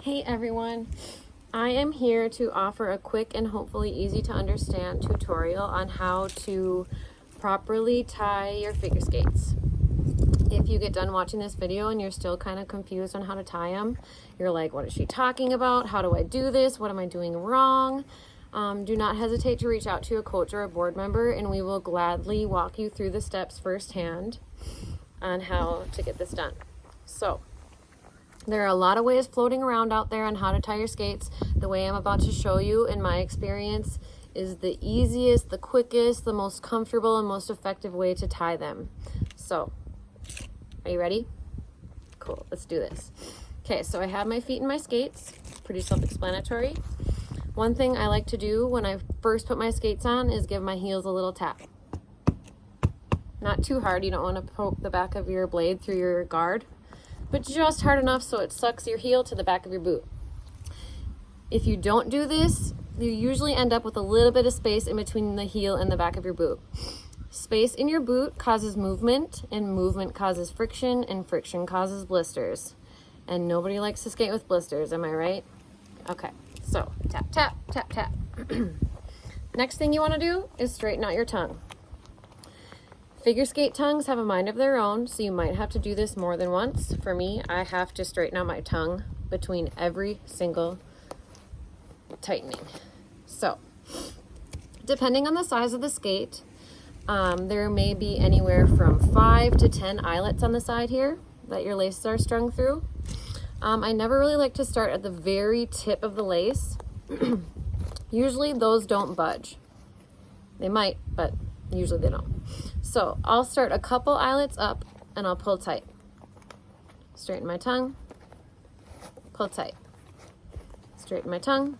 Hey everyone, I am here to offer a quick and hopefully easy to understand tutorial on how to properly tie your figure skates. If you get done watching this video and you're still kind of confused on how to tie them, you're like, what is she talking about? How do I do this? What am I doing wrong? Do not hesitate to reach out to a coach or a board member and we will gladly walk you through the steps firsthand on how to get this done. So, there are a lot of ways floating around out there on how to tie your skates. The way I'm about to show you, in my experience, is the easiest, the quickest, the most comfortable, and most effective way to tie them. So, are you ready? Cool, let's do this. Okay, so I have my feet in my skates. Pretty self-explanatory. One thing I like to do when I first put my skates on is give my heels a little tap. Not too hard, you don't want to poke the back of your blade through your guard, but just hard enough so it sucks your heel to the back of your boot. If you don't do this, you usually end up with a little bit of space in between the heel and the back of your boot. Space in your boot causes movement, and movement causes friction, and friction causes blisters. And nobody likes to skate with blisters, am I right? Okay, so tap, tap, tap, tap. Next thing you want to do is straighten out your tongue. Figure skate tongues have a mind of their own, so you might have to do this more than once. For me, I have to straighten out my tongue between every single tightening. So, depending on the size of the skate, there may be anywhere from 5 to 10 eyelets on the side here that your laces are strung through. I never really like to start at the very tip of the lace. Usually those don't budge. They might, but usually they don't. So I'll start a couple eyelets up and I'll pull tight. Straighten my tongue, pull tight. Straighten my tongue,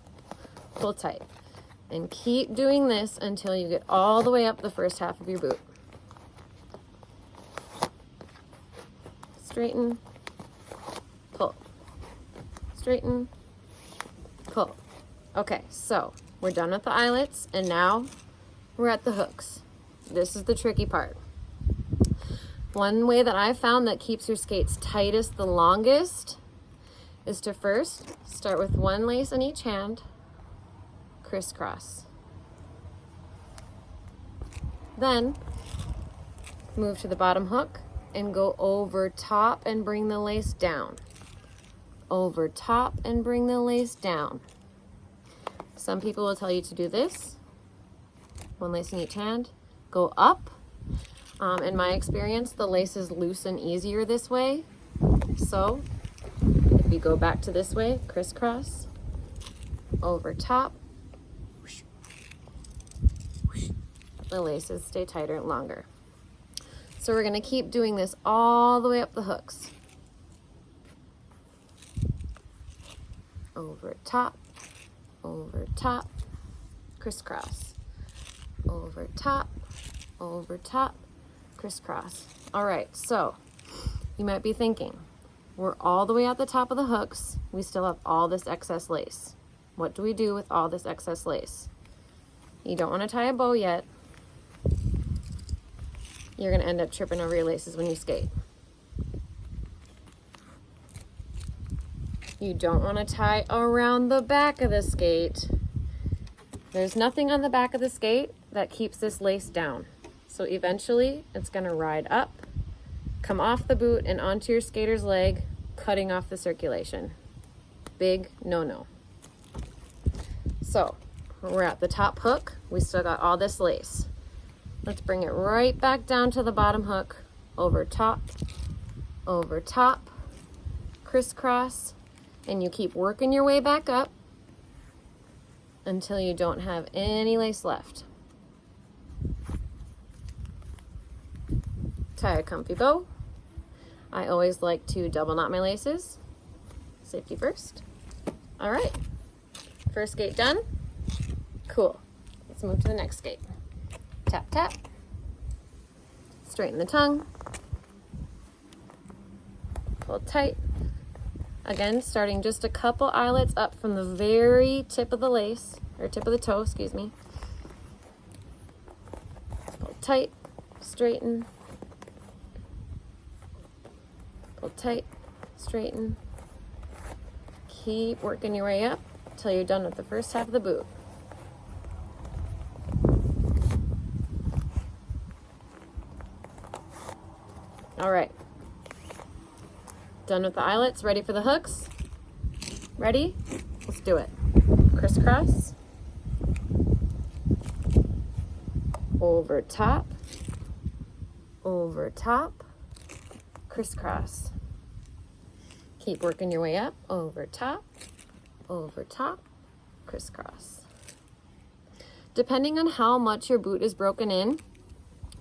pull tight. And keep doing this until you get all the way up the first half of your boot. Straighten, pull. Straighten, pull. Okay, so we're done with the eyelets and now we're at the hooks. This is the tricky part. One way that I've found that keeps your skates tightest the longest is to first start with one lace in each hand, crisscross. Then move to the bottom hook and go over top and bring the lace down. Over top and bring the lace down. Some people will tell you to do this. One lace in each hand. Go up. In my experience, the laces loosen easier this way. So if you go back to this way, crisscross, over top, whoosh, whoosh, the laces stay tighter and longer. So we're going to keep doing this all the way up the hooks. Over top, crisscross, over top, crisscross. All right, so you might be thinking, we're all the way at the top of the hooks. We still have all this excess lace. What do we do with all this excess lace? You don't want to tie a bow yet. You're going to end up tripping over your laces when you skate. You don't want to tie around the back of the skate. There's nothing on the back of the skate that keeps this lace down. So eventually it's going to ride up, come off the boot and onto your skater's leg, cutting off the circulation. Big no-no. So we're at the top hook. We still got all this lace. Let's bring it right back down to the bottom hook, over top, crisscross, and you keep working your way back up until you don't have any lace left. Tie a comfy bow. I always like to double knot my laces. Safety first. All right, first skate done. Cool, let's move to the next skate. Tap, tap. Straighten the tongue. Pull tight. Again, starting just a couple eyelets up from the very tip of the lace, or tip of the toe, excuse me. Pull tight, straighten. Pull tight, straighten. keep working your way up until you're done with the first half of the boot. All right. Done with the eyelets, ready for the hooks? Ready? Let's do it. Crisscross. Over top. Over top. Crisscross. Keep working your way up. Over top. Over top. Crisscross. Depending on how much your boot is broken in,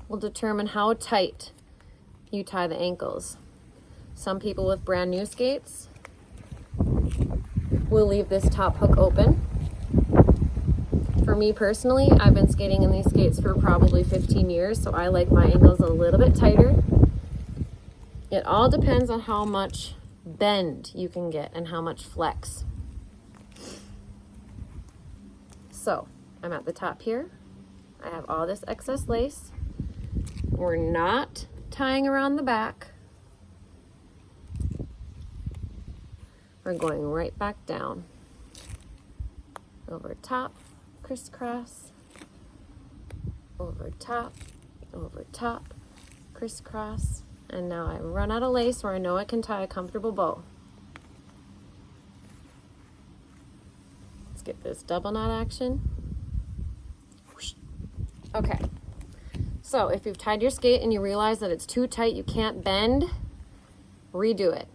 will determine how tight you tie the ankles. Some people with brand new skates will leave this top hook open. For me personally, I've been skating in these skates for probably 15 years, so I like my ankles a little bit tighter. It all depends on how much bend you can get and how much flex. So, I'm at the top here. I have all this excess lace. We're not tying around the back. We're going right back down. Over top, crisscross. Over top, crisscross. And now I run out of lace where I know I can tie a comfortable bow. Let's get this double knot action. Okay. So if you've tied your skate and you realize that it's too tight, you can't bend, redo it.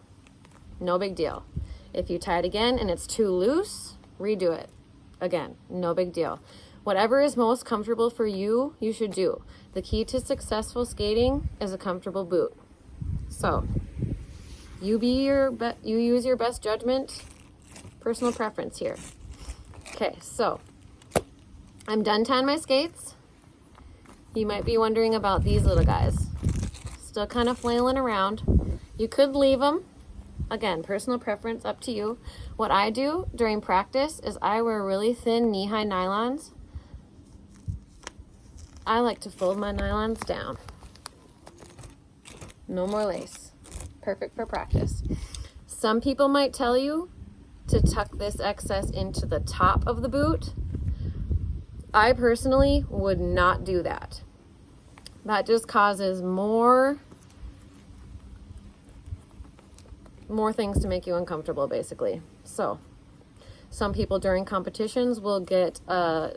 No big deal. If you tie it again and it's too loose, redo it. Again, no big deal. Whatever is most comfortable for you, you should do. The key to successful skating is a comfortable boot. So, you use your best judgment, personal preference here. Okay, so I'm done tying my skates. You might be wondering about these little guys. Still kind of flailing around. You could leave them. Again, personal preference, up to you. What I do during practice is I wear really thin knee-high nylons. I like to fold my nylons down. No more lace. Perfect for practice. Some people might tell you to tuck this excess into the top of the boot. I personally would not do that. That just causes more things to make you uncomfortable, basically. So, some people during competitions will get a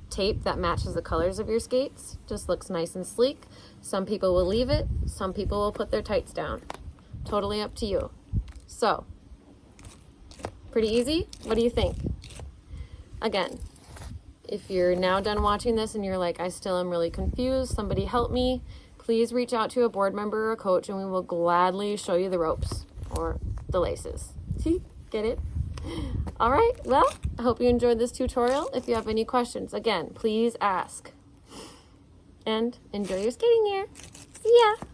tape that matches the colors of your skates. Just looks nice and sleek. Some people will leave it. Some people will put their tights down. Totally up to you. So, pretty easy? What do you think? Again, if you're now done watching this and you're like, I still am really confused, somebody help me, please reach out to a board member or a coach and we will gladly show you the ropes or the laces. See? Get it? All right, well, I hope you enjoyed this tutorial. If you have any questions, again, please ask. And enjoy your skating year. See ya!